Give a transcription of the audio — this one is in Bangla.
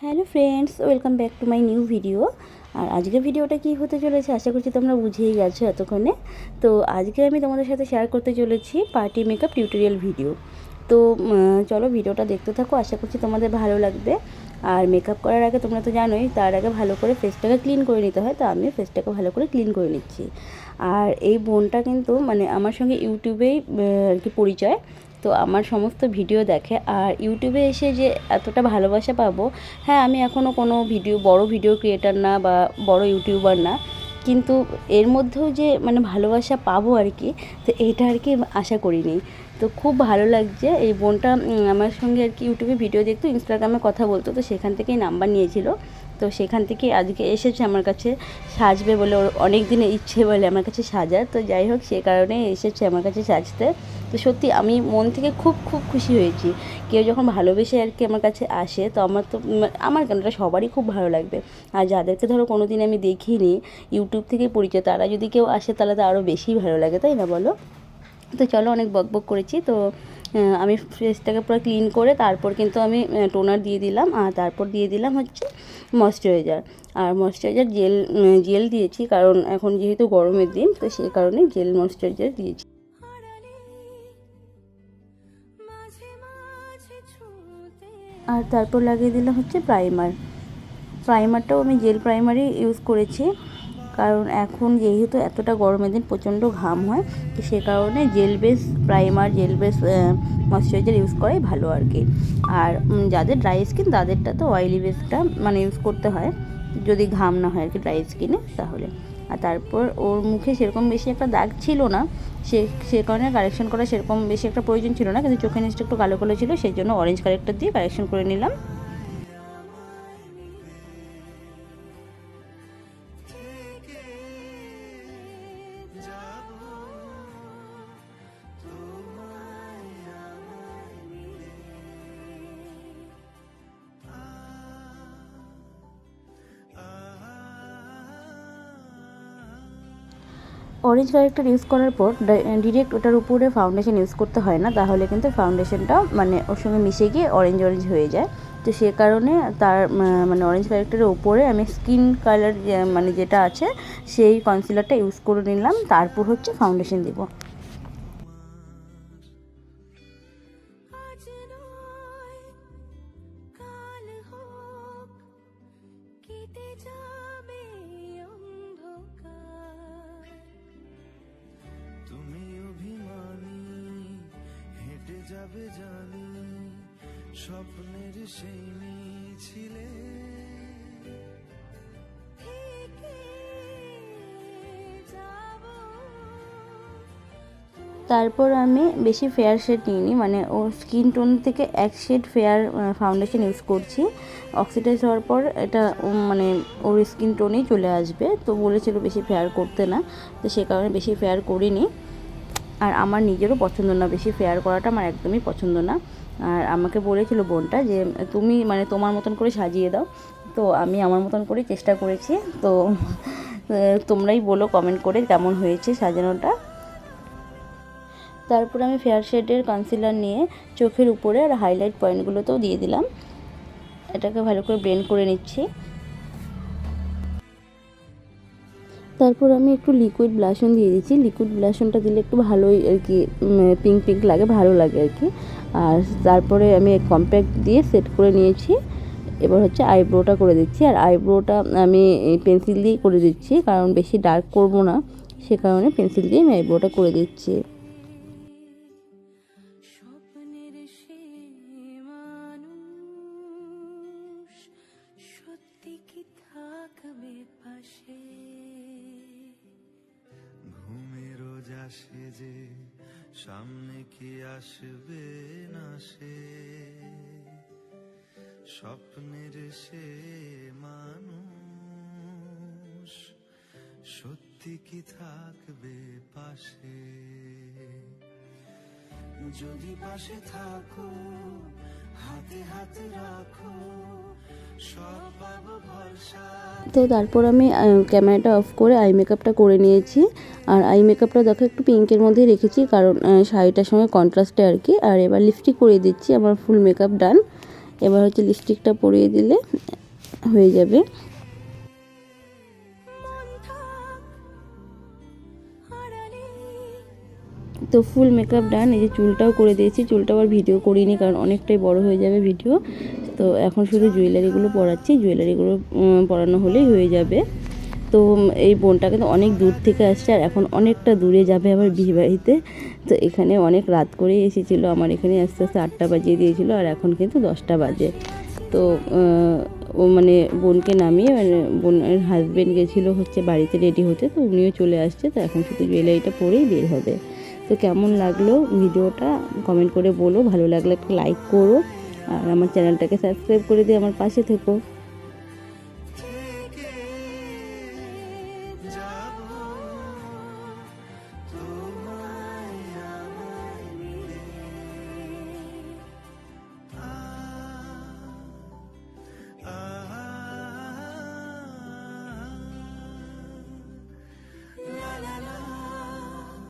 Hello friends, welcome back to my new video. আর আজকের ভিডিওটা কী হতে চলেছে আশা করছি তোমরা বুঝেই গেছো এতক্ষণে। তো আজকে আমি তোমাদের সাথে শেয়ার করতে চলেছি পার্টি মেকআপ টিউটোরিয়াল ভিডিও। তো চলো ভিডিওটা দেখতে থাকো, আশা করছি তোমাদের ভালো লাগবে। আর মেকআপ করার আগে তোমরা তো জানোই, তার আগে ভালো করে ফেসটাকে ক্লিন করে নিতে হয়, তো আমিও ফেসটাকে ভালো করে ক্লিন করে নিচ্ছি। আর এই বোনটা কিন্তু মানে আমার সঙ্গে ইউটিউবেই আর কি পরিচয়, তো আমার সমস্ত ভিডিও দেখে। আর ইউটিউবে এসে যে এতটা ভালোবাসা পাবো, হ্যাঁ আমি এখনও কোনো বড় ভিডিও ক্রিয়েটার না বা বড় ইউটিউবার না, কিন্তু এর মধ্যেও যে মানে ভালোবাসা পাবো আর কি, তো এইটা আর কি আশা করিনি। তো খুব ভালো লাগছে। এই বোনটা আমার সঙ্গে আর কি ইউটিউবে ভিডিও দেখতো, ইনস্টাগ্রামে কথা বলতো, তো সেখান থেকেই নাম্বার নিয়েছিল। তো সেখান থেকে আজকে এসেছে আমার কাছে সাজবে বলে, ওর অনেক দিনের ইচ্ছে বলে আমার কাছে সাজার। তো যাই হোক, সে কারণে এসেছে আমার কাছে সাজতে। তো সত্যি আমি মন থেকে খুব খুব খুশি হয়েছি। কেউ যখন ভালোবেসে আর কি আমার কাছে আসে, তো আমার তো আমার কেন, এটা সবারই খুব ভালো লাগবে। আর যাদেরকে ধরো কোনো দিন আমি দেখিনি, ইউটিউব থেকে পরিচয়, তারা যদি কেউ আসে তাহলে তো আরও বেশি ভালো লাগে, তাই না বলো? তো চলো, অনেক বকবক করেছি। তো আমি ফেসটাকে পুরো ক্লিন করে তারপর কিন্তু আমি টোনার দিয়ে দিলাম, আর তারপর দিয়ে দিলাম হচ্ছে ময়শ্চারাইজার। আর ময়শ্চারাইজার জেল দিয়েছি, কারণ এখন যেহেতু গরমের দিন, তো সেই কারণে জেল ময়শ্চারাইজার দিয়েছি। আর তারপর লাগিয়ে দিলাম হচ্ছে প্রাইমারটাও আমি জেল প্রাইমারই ইউজ করেছি, কারণ এখন যেহেতু এতটা গরমের দিন প্রচণ্ড ঘাম হয়, তো সে কারণে jail base primer, jail base moisturiser use করাই ভালো আর কি। আর যাদের ড্রাই স্কিন তাদেরটা তো অয়েলি বেসটা মানে ইউজ করতে হয়, যদি ঘাম না হয় আর কি ড্রাই স্কিনে তাহলে। আর তারপর ওর মুখে সেরকম বেশি একটা দাগ ছিল না, সে কারণে কারেকশন করা সেরকম বেশি একটা প্রয়োজন ছিল না, কিন্তু চোখের নিচটা একটু কালো কালো ছিল, সেই জন্য অরেঞ্জ কারেক্টার দিয়ে কারেকশন করে নিলাম। অরেঞ্জ কারেক্টার ইউজ করার পর ডিরেক্ট ওটার উপরে ফাউন্ডেশন ইউজ করতে হয় না, তাহলে কিন্তু ফাউন্ডেশনটা মানে ওর সঙ্গে মিশে গিয়ে অরেঞ্জ অরেঞ্জ হয়ে যায়। তো সে কারণে তার মানে অরেঞ্জ কারেক্টারের উপরে আমি স্কিন কালার মানে যেটা আছে সেই কনসিলারটা ইউজ করে নিলাম, তারপর হচ্ছে ফাউন্ডেশন দিব। যাবে জানি স্বপ্নের সেই মিছিলে, তারপর আমি বেশি ফেয়ার শেড নিইনি, মানে ওর স্কিন টোন থেকে এক শেড ফেয়ার ফাউন্ডেশন ইউজ করছি। অক্সিডাইজ হওয়ার পর এটা মানে ওর স্কিন টোনেই চলে আসবে, তো বলেছিল বেশি ফেয়ার করতে না, তো সে কারণে বেশি ফেয়ার করিনি। আর আমার নিজেরও পছন্দ না, বেশি ফেয়ার করাটা আমার একদমই পছন্দ না। আর আমাকে বলেছিল বোনটা যে তুমি মানে তোমার মতন করে সাজিয়ে দাও, তো আমি আমার মতন করেই চেষ্টা করেছি। তো তোমরাই বলো কমেন্ট করে কেমন হয়েছে সাজানোটা। তারপর আমি ফেয়ার শেডের কনসিলার নিয়ে চোখের উপরে আর হাইলাইট পয়েন্টগুলোতেও দিয়ে দিলাম, এটাকে ভালো করে ব্লেন্ড করে নিচ্ছি। তারপর আমি একটু লিকুইড ব্লাশন দিয়ে দিচ্ছি, লিকুইড ব্লাশনটা দিলে একটু ভালোই আর কি পিঙ্ক পিঙ্ক লাগে, ভালো লাগে আর কি। আর তারপরে আমি কম্প্যাক্ট দিয়ে সেট করে নিয়েছি। এবার হচ্ছে আইব্রোটা করে দিচ্ছি, আর আইব্রোটা আমি পেন্সিল দিয়েই করে দিচ্ছি, কারণ বেশি ডার্ক করব না, সে কারণে পেন্সিল দিয়ে আমি আইব্রোটা করে দিচ্ছি। আসে যে সামনে কি আসবে না, সে স্বপ্নের সে মানুষ সত্যি কি থাকবে পাশে, যদি পাশে থাকো হাতে হাত রাখো সব পাবো ভরসা। তো তারপর আমি ক্যামেরাটা অফ করে আই মেকআপটা করে নিয়েছি। আর আই মেকআপটা দেখো একটু পিঙ্কের মধ্যেই রেখেছি, কারণ শাড়িটার সঙ্গে কন্ট্রাস্টে আর কি। আর এবার লিপস্টিক করে দিচ্ছি, আমার ফুল মেকআপ ডান। এবার হচ্ছে লিপস্টিকটা পরিয়ে দিলে হয়ে যাবে। তো ফুল মেকআপ ডান। এই যে চুলটাও করে দিয়েছি, চুলটা আবার ভিডিও করিনি কারণ অনেকটাই বড় হয়ে যাবে ভিডিও। তো এখন শুধু জুয়েলারিগুলো পরাচ্ছি, জুয়েলারিগুলো পরানো হলেই হয়ে যাবে। তো এই বোনটা কিন্তু অনেক দূর থেকে আসছে আর এখন অনেকটা দূরে যাবে আবার বিয়েবাড়িতে। তো এখানে অনেক রাত করেই এসেছিলো, আমার এখানে আস্তে আস্তে 8টা বাজিয়ে দিয়েছিলো আর এখন কিন্তু 10টা বাজে। তো ও মানে বোনকে নামিয়ে মানে বোনের হাজব্যান্ড গেছিলো হচ্ছে বাড়িতে রেডি হতে, তো উনিও চলে আসছে। তো এখন শুধু জুয়েলারিটা পরেই বের হবে। তো কেমন লাগলো ভিডিওটা কমেন্ট করে বলো, ভালো লাগলে একটা লাইক করো আর আমার চ্যানেলটাকে সাবস্ক্রাইব করে দিয়ে আমার পাশে থেকো।